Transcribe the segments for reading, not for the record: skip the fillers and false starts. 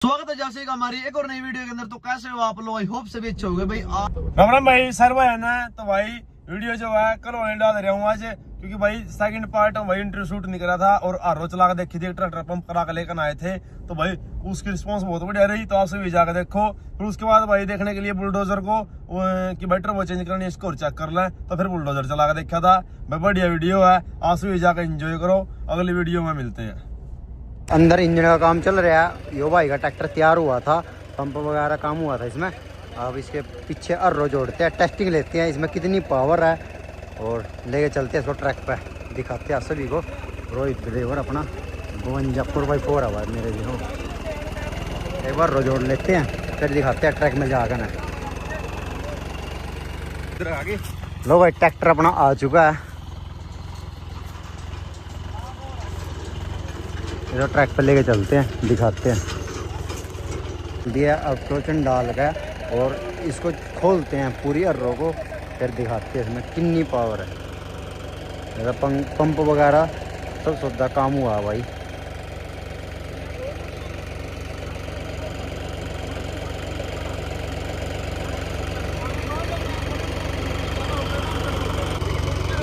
स्वागत है जैसे का हमारी एक और नई वीडियो के अंदर। तो कैसे हो आप लोग? आई होप सभी अच्छे होंगे भाई। राम राम भाई, सर्व है ना। तो भाई वीडियो जो है कल होने डाल रहा हूँ आज, क्योंकि भाई सेकंड पार्ट भाई इंटरव्यू शूट नहीं करा था और आरो चला के देखी थी, ट्रैक्टर पंप करा के लेकर आए थे। तो भाई उसकी रिस्पांस बहुत बढ़िया रही, तो आप सभी जाकर देखो। फिर उसके बाद भाई देखने के लिए बुलडोजर को कि भाई टर्बो चेंज करनी है, इसको चेक कर लें, तो फिर बुलडोजर चला के देखा था भाई। बढ़िया वीडियो है, आप सभी जाकर एंजॉय करो। अगली वीडियो में मिलते हैं। अंदर इंजन का काम चल रहा है। यो भाई का ट्रैक्टर तैयार हुआ था, पंप वगैरह काम हुआ था इसमें। अब इसके पीछे अर्रो जोड़ते हैं, टेस्टिंग लेते हैं इसमें कितनी पावर है और लेके चलते हैं इसको ट्रैक पे, दिखाते हैं सभी को। रोहित ड्राइवर अपना 52/4 आवाज मेरे भी हो। एक बार रो जोड़ लेते हैं फिर दिखाते हैं ट्रैक में जाकर। लो भाई ट्रैक्टर अपना आ चुका है, इधर ट्रैक पर लेके चलते हैं, दिखाते हैं। दिया अब टोचन डाल गया और इसको खोलते हैं पूरी अर्रो को, फिर दिखाते हैं इसमें कितनी पावर है। जैसा पंप वगैरह सब सुविधा काम हुआ भाई।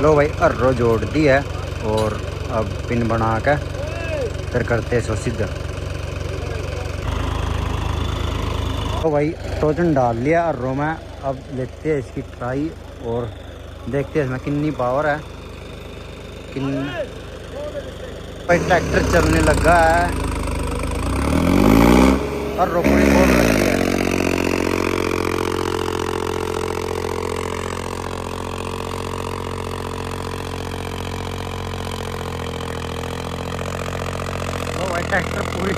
लो भाई अर्रो जोड़ दी है और अब पिन बना के फिर करते हैं इसको सीधा। तो भाई टोचन डाल लिया अर्रो में, अब लेते हैं इसकी ट्राई और देखते हैं इसमें कितनी पावर है। भाई ट्रैक्टर चलने लगा है, अर्रो पूरी खोल रही है। ट्रैक्टर पूरी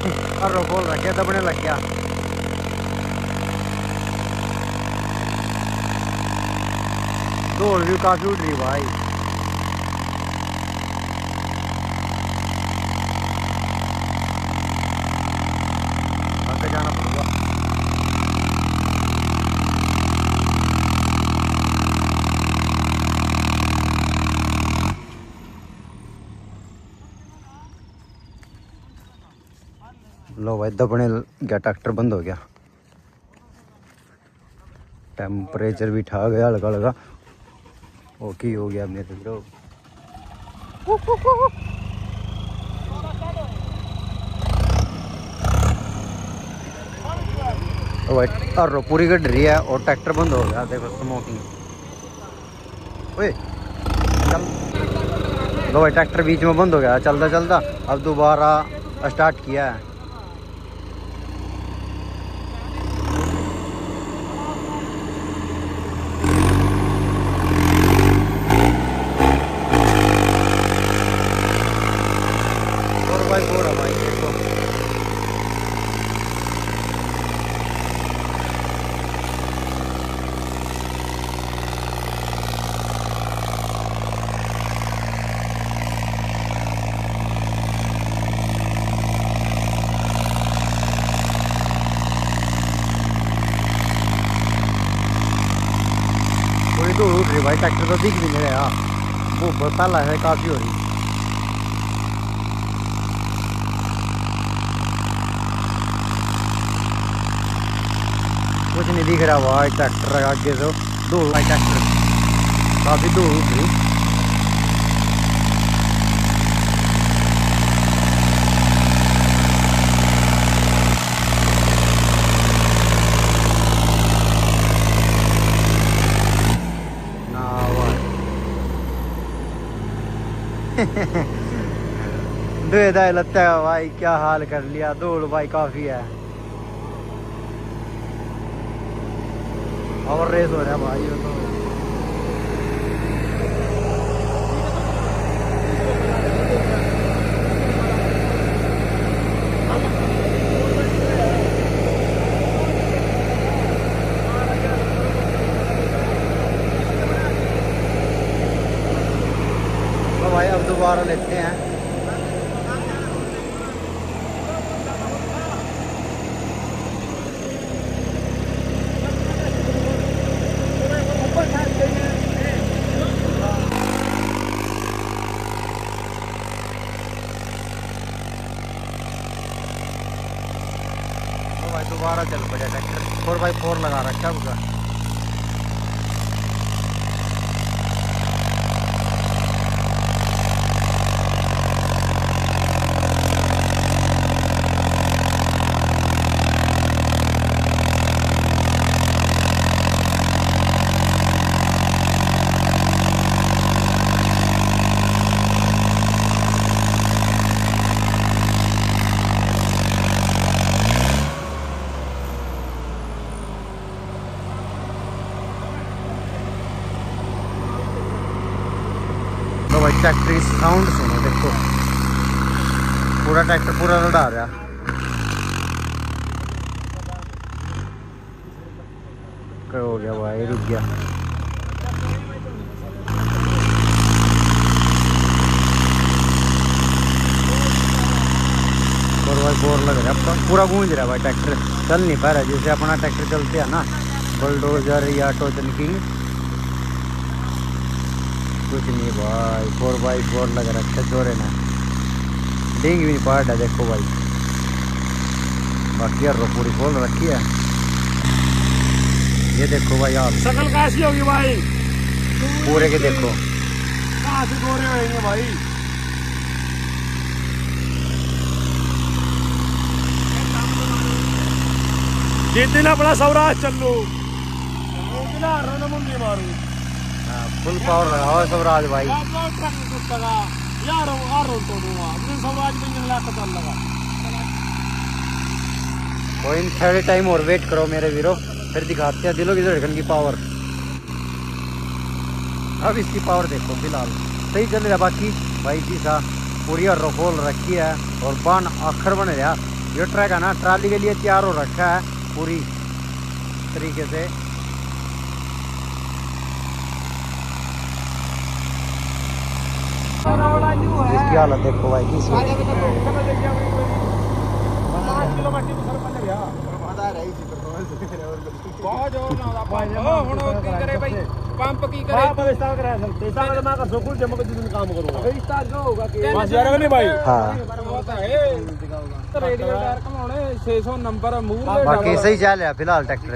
अर्रो खोल रखा, दबने लग गया। दौड़ भी काफी उठ रही भाई। आगे जाना पड़ेगा। लो भाई दबने गया, ट्रैक्टर बंद हो गया। टेम्परेचर भी ठा गया हल्का हल्का, ओके हो गया मेरे लोग। तो भाई अर्रो पूरी गड़ रही है और ट्रैक्टर बंद हो गया। देखो स्मोकिंग। ओए चल। लो भाई ट्रैक्टर बीच में बंद हो गया, चलता चलता अब दोबारा स्टार्ट किया है। भाई देखो थोड़ी दूर उठ रही भाई, ट्रैक्टर तो दिख भी नहीं रहा, वो पहला है काफी हो रही। कुछ नहीं दिख रहा भाई, ट्रैक्टर आगे से दूर भाई, ट्रैक्टर काफी दूर उठ रही। बेदाय लगता है भाई, क्या हाल कर लिया। दौड़ भाई काफी है और रेस हो रहा है भाई। तो भाई अब दोबारा लेते हैं। भाई दोबारा चल पड़ा ट्रैक्टर 4x4 लगा रखा उसका। तो भाई ट्रैक्टर की साउंड सुनो, देखो पूरा ट्रैक्टर पूरा लड़ा रहा। क्या हो गया भाई, रुक गया। और भाई बोर लग रहा है, पूरा गूंज रहा है भाई ट्रैक्टर, चल नहीं पा रहा जैसे अपना ट्रैक्टर चलते हैं ना, बुलडोजर या टोचन किंग, कुछ नहीं भाई। 4x4 लग रखा छोरे ना, डिंग भी नहीं पार्ट है देखो भाई। बाकी यार पूरी खोल रखी है, ये देखो भाई आप शकल कैसी होगी भाई, पूरे के देखो कहाँ से गोरे होंगे भाई। जितना बड़ा सवराज चलो, जितना रन मुंडी मारू, फुल पावर लगाओ स्वराज भाई। कोई थोड़े टाइम और वेट करो मेरे वीरो, फिर दिखाते हैं दिलों की धड़कन की पावर। अब इसकी पावर देखो, फिलहाल सही चल रहा। बाकी भाई जी सा पूरी रोल रखी है और बान आखिर बन रहा। ये ट्रैक है ना ट्राली के लिए तैयार हो रखा है पूरी तरीके से। इसकी हालत देखो भाई की पंप की करे काम करूंगा भाई। हाँ रेडियो टायर कमाने 600 नंबर मूर बाकी सही चल रहा फिलहाल ट्रैक्टर।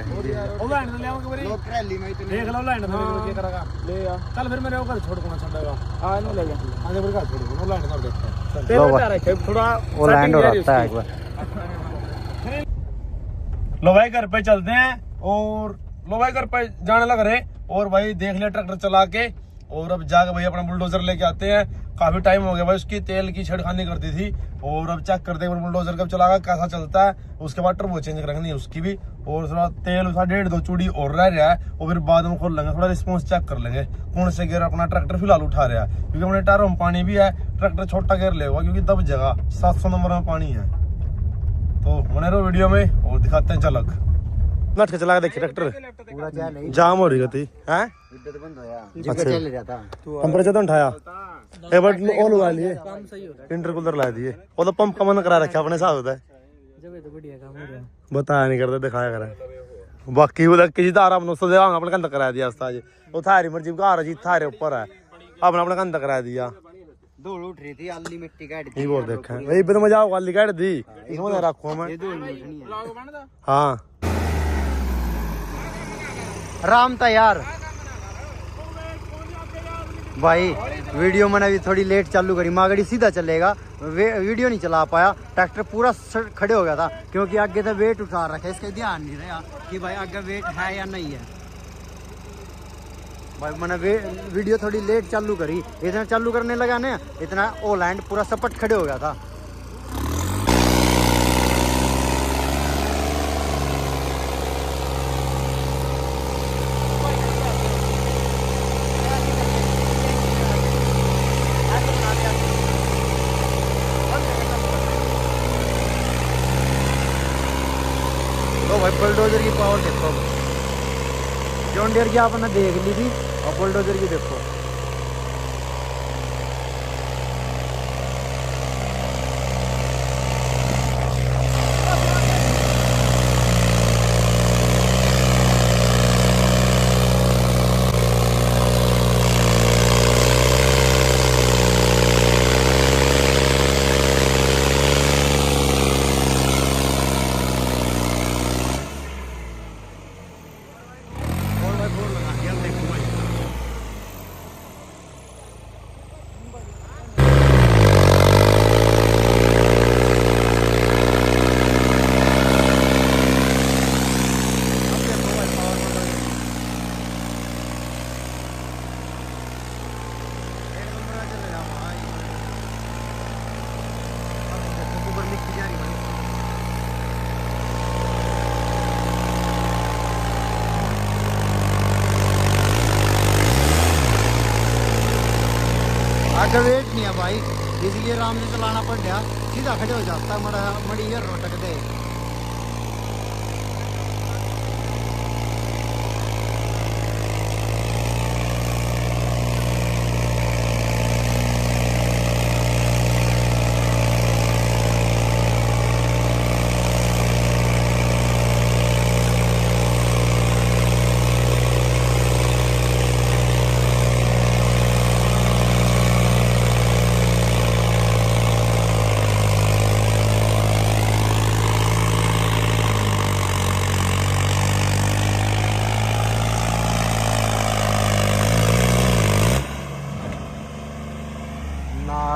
देख लो लैंड में क्या करेगा ले आ, चल फिर मेरे घर छोड़ को छड़ेगा आ नहीं ले जा आगे फिर घर छोड़ को लैंड कर देखते हैं तेरे टायर है थोड़ा वो लैंड हो रहा है एक बार। लो भाई घर पे चलते हैं और लो भाई घर पे जाने लग रहे और भाई देख लिया ट्रैक्टर चला के और अब जाके भाई अपना बुलडोजर लेके आते हैं। काफी टाइम हो गया भाई उसकी तेल की छेड़खानी करती थी और अब चेक करते हैं बुलडोजर कब चलागा कैसा चलता है। उसके बाद टर्बो चेंज रखनी है उसकी भी और थोड़ा तेल उसका 1.5-2 चूड़ी और रह रहा है और फिर बाद में खोल लेंगे, थोड़ा रिस्पॉन्स चेक कर लेंगे कौन से गियर अपना ट्रैक्टर फिलहाल उठा रहा है क्योंकि अपने टायरों में पानी भी है। ट्रैक्टर छोटा गियर लेगा क्योंकि दब जगह 700 नंबर में पानी है। तो बने रहो वीडियो में और दिखाते हैं झलक। नट के चला के देखिए ट्रैक्टर पूरा चल नहीं जाम हो रही थी हैं विद्युत बंद होया जिसका चल रहा था। टेम्परेचर तो उठाया ए बट ओ लगा लिए इंटरकूलर ला दिए वो तो पंप का मन करा रखा अपने साथ होता है जब तो बढ़िया काम हो रहा बताया नहीं करते दिखाया करा बाकी वो किसी तारा अपने उससे देवांगा अपने कंध करा दिया उस्ताद जी वो थारी मर्जी का जी थारे ऊपर है अपने अपने कंध करा दिया धूल उठ रही थी आली मिट्टी काट दी ये बोल देखा वही बिन मजा वाली काट दी इसमें रखो मैं ये धूल नहीं उठनी है हां राम था यार भाई। वीडियो मैंने अभी थोड़ी लेट चालू करी, मागड़ी सीधा चलेगा वीडियो नहीं चला पाया। ट्रैक्टर पूरा खड़े हो गया था क्योंकि आगे तो वेट उठा रखा है, इसका ध्यान नहीं रहा कि भाई आगे वेट है या नहीं है। भाई मैंने वीडियो थोड़ी लेट चालू करी, इतना चालू करने लगा ना इतना ओ लैंड पूरा सपट खड़े हो गया था। तो भाई बुलडोजर की पावर देखो, जॉन डियर की आपने देख ली थी और बुलडोजर की देखो। आगे वेट नहीं है भाई, इसलिए आराम से चलाना पड़ गया, सीधा खड़े हो जाता मड़ी यार रोटक दे।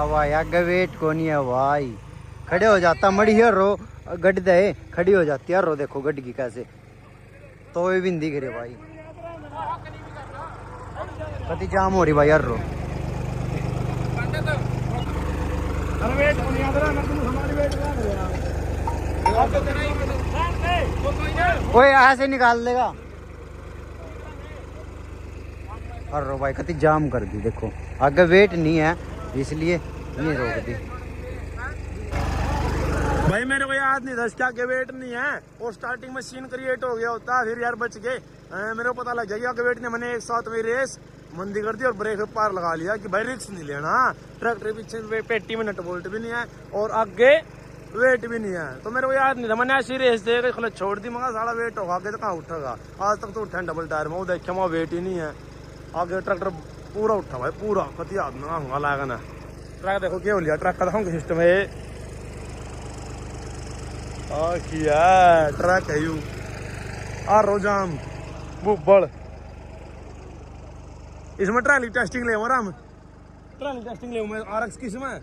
भाई आगे वेट को नहीं है भाई, खड़े हो जाता मड़ी है रो गड्डी दे, खड़ी हो जाती है रो, देखो गड्डी की कैसे तो ये बिंदी गिरे भाई, कति जाम हो रही भाई यार रो। कोई ऐसे निकाल देगा और रो भाई कति जाम कर दी, देखो आगे वेट नहीं है इसलिए ये रोक दी। भाई मेरे को याद नहीं था क्या के वेट नहीं है, और स्टार्टिंग में सीन क्रिएट हो गया होता, फिर यार बच गए। मेरे को पता लग गया कि वेट ने मैंने एक साथ में रेस मंदी कर दी और ब्रेक पार लगा लिया कि भाई रिस्क नहीं लेना। ट्रैक्टर पीछे पेटी में नट बोल्ट भी नहीं है और आगे वेट भी नहीं है, तो मेरे को याद नहीं था, मैंने ऐसी रेस दे खुला छोड़ दी, मगर सारा वेट होगा आगे तो कहाँ उठेगा। आज तक तो उठा डबल टायर में, वो देखा वहाँ वेट ही नहीं है, आगे ट्रैक्टर पूरा उठा भाई पूरा, कति याद ना लागा ना। ट्रक देखो क्या हो लिया, ट्रक का सिस्टम है किया ट्रक है यू आ रोजाम बुब्बड़, इसमें ट्राली टेस्टिंग ले हम, ट्राली टेस्टिंग ले RX किस में